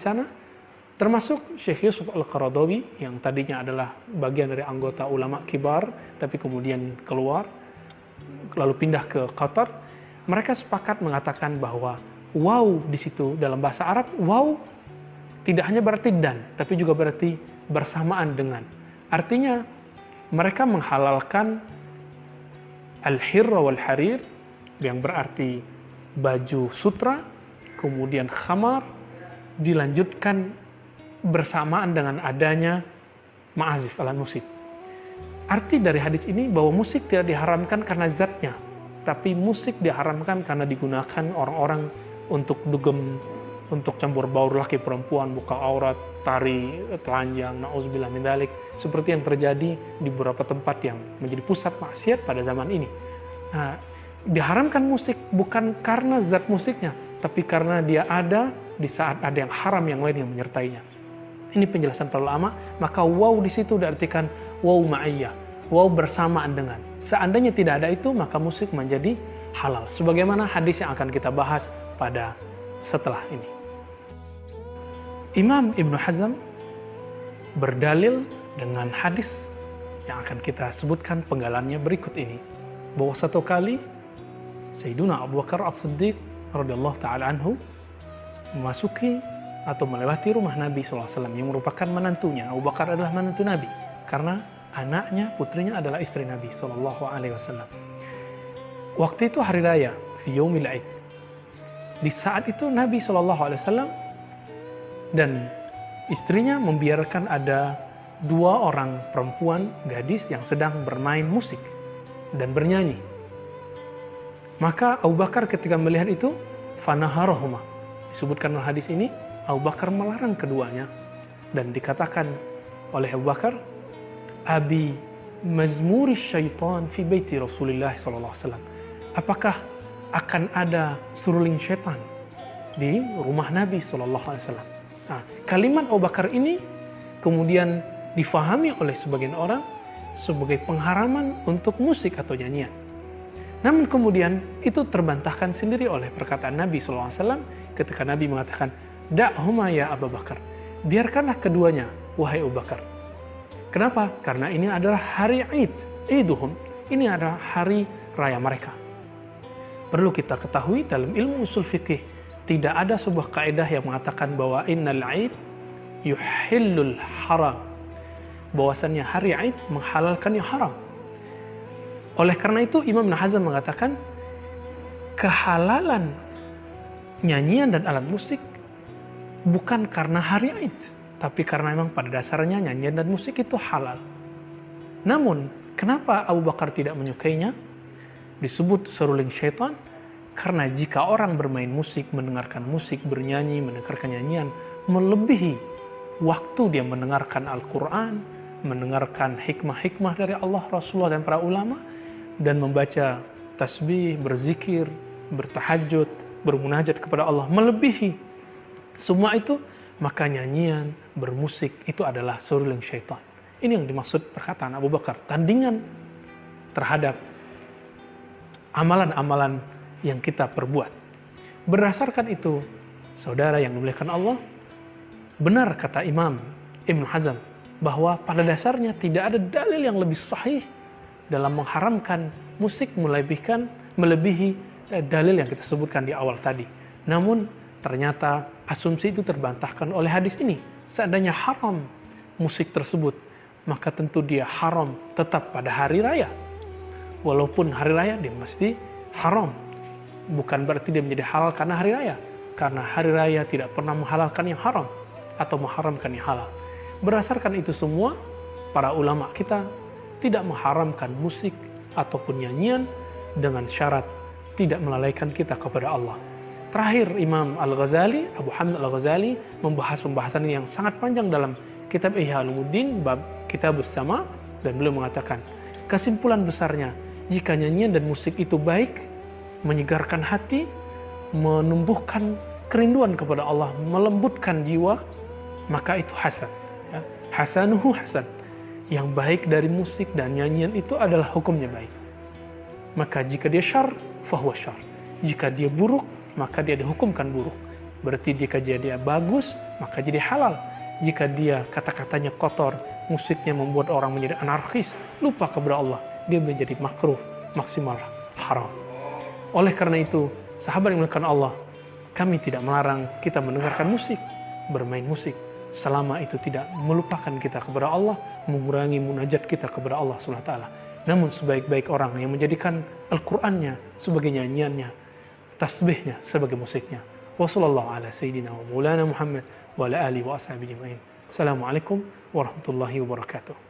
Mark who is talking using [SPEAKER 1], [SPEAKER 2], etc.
[SPEAKER 1] sana, termasuk Syekh Yusuf Al-Qaradawi yang tadinya adalah bagian dari anggota ulama kibar, tapi kemudian keluar, lalu pindah ke Qatar. Mereka sepakat mengatakan bahwa waw di situ dalam bahasa Arab, waw tidak hanya berarti dan, tapi juga berarti bersamaan dengan. Artinya mereka menghalalkan al-hirra wal-harir yang berarti baju sutra, kemudian khamar, dilanjutkan bersamaan dengan adanya ma'azif alat musik. Arti dari hadis ini bahwa musik tidak diharamkan karena zatnya, tapi musik diharamkan karena digunakan orang-orang untuk dugem, untuk campur baur laki perempuan, buka aurat, tari, telanjang, na'udzubillah min dzalik, seperti yang terjadi di beberapa tempat yang menjadi pusat maksiat pada zaman ini. Nah, diharamkan musik bukan karena zat musiknya, tapi karena dia ada di saat ada yang haram yang lain yang menyertainya. Ini penjelasan para ulama. Maka waw di situ diartikan waw ma'iyah, waw bersamaan dengan. Seandainya tidak ada itu, maka musik menjadi halal. Sebagaimana hadis yang akan kita bahas pada setelah ini. Imam Ibnu Hazm berdalil dengan hadis yang akan kita sebutkan penggalannya berikut ini, bahwa satu kali Sayyiduna Abu Bakar As-Siddiq radhiyallahu ta'ala anhu memasuki atau melewati rumah Nabi SAW yang merupakan menantunya. Abu Bakar adalah menantu Nabi karena anaknya, putrinya adalah istri Nabi SAW. Waktu itu hari raya, fi yaumil Aid. Di saat itu Nabi SAW dan istrinya membiarkan ada dua orang perempuan gadis yang sedang bermain musik dan bernyanyi. Maka Abu Bakar ketika melihat itu, fanaharahuma. Disebutkan dalam hadis ini, Abu Bakar melarang keduanya dan dikatakan oleh Abu Bakar, abi mazmuri syaitan fi baiti Rasulullah SAW. Apakah akan ada seruling syaitan di rumah Nabi SAW? Nah, kalimat Abu Bakar ini kemudian difahami oleh sebagian orang sebagai pengharaman untuk musik atau nyanyian. Namun kemudian itu terbantahkan sendiri oleh perkataan Nabi SAW ketika Nabi mengatakan, da'huma ya Abu Bakar, biarkanlah keduanya, wahai Abu Bakar. Kenapa? Karena ini adalah hari Id, Iduhum. Ini adalah hari raya mereka. Perlu kita ketahui dalam ilmu usul fikih, tidak ada sebuah kaidah yang mengatakan bahwa innal Id yuhillul haram, bahwasannya hari Id menghalalkan yang haram. Oleh karena itu Imam Ibnu Hazm mengatakan kehalalan nyanyian dan alat musik bukan karena hari Id, tapi karena memang pada dasarnya nyanyian dan musik itu halal. Namun kenapa Abu Bakar tidak menyukainya? Disebut seruling syaitan karena jika orang bermain musik, mendengarkan musik, bernyanyi, mendengarkan nyanyian, melebihi waktu dia mendengarkan Al-Quran, mendengarkan hikmah-hikmah dari Allah, Rasulullah, dan para ulama, dan membaca tasbih, berzikir, bertahajud, bermunajat kepada Allah, melebihi semua itu, maka nyanyian, bermusik itu adalah seruling syaitan. Ini yang dimaksud perkataan Abu Bakar, tandingan terhadap amalan-amalan yang kita perbuat. Berdasarkan itu, saudara yang dimuliakan Allah, benar kata Imam Ibnu Hazm bahwa pada dasarnya tidak ada dalil yang lebih sahih dalam mengharamkan musik melebihi dalil yang kita sebutkan di awal tadi. Namun ternyata asumsi itu terbantahkan oleh hadis ini. Seandainya haram musik tersebut, maka tentu dia haram tetap pada hari raya. Walaupun hari raya dia mesti haram. Bukan berarti dia menjadi halal karena hari raya. Karena hari raya tidak pernah menghalalkan yang haram atau mengharamkan yang halal. Berdasarkan itu semua, para ulama kita tidak mengharamkan musik ataupun nyanyian dengan syarat tidak melalaikan kita kepada Allah. Terakhir Imam Al-Ghazali, Abu Hamid Al-Ghazali membahas pembahasan ini yang sangat panjang dalam kitab Ihya Ulumuddin bab Kitabus Sama, dan beliau mengatakan kesimpulan besarnya, jika nyanyian dan musik itu baik, menyegarkan hati, menumbuhkan kerinduan kepada Allah, melembutkan jiwa, maka itu hasan. Ya. Hasanuhu hasan. Yang baik dari musik dan nyanyian itu adalah hukumnya baik. Maka jika dia syar, fahuwa syar. Jika dia buruk, maka dia dihukumkan buruk. Berarti jika dia bagus, maka jadi halal. Jika dia kata-katanya kotor, musiknya membuat orang menjadi anarkis, lupa kepada Allah, dia menjadi makruh, maksimal haram. Oleh karena itu, sahabat yang dimuliakan Allah, kami tidak melarang kita mendengarkan musik, bermain musik, selama itu tidak melupakan kita kepada Allah, mengurangi munajat kita kepada Allah SWT. Namun sebaik-baik orang yang menjadikan Al-Qur'annya sebagai nyanyiannya, tasbihnya sebagai musiknya. Wassallallahu ala sayyidina wa maulana Muhammad wa ala alihi wa ashabihi ajma'in. Assalamualaikum warahmatullahi wabarakatuh.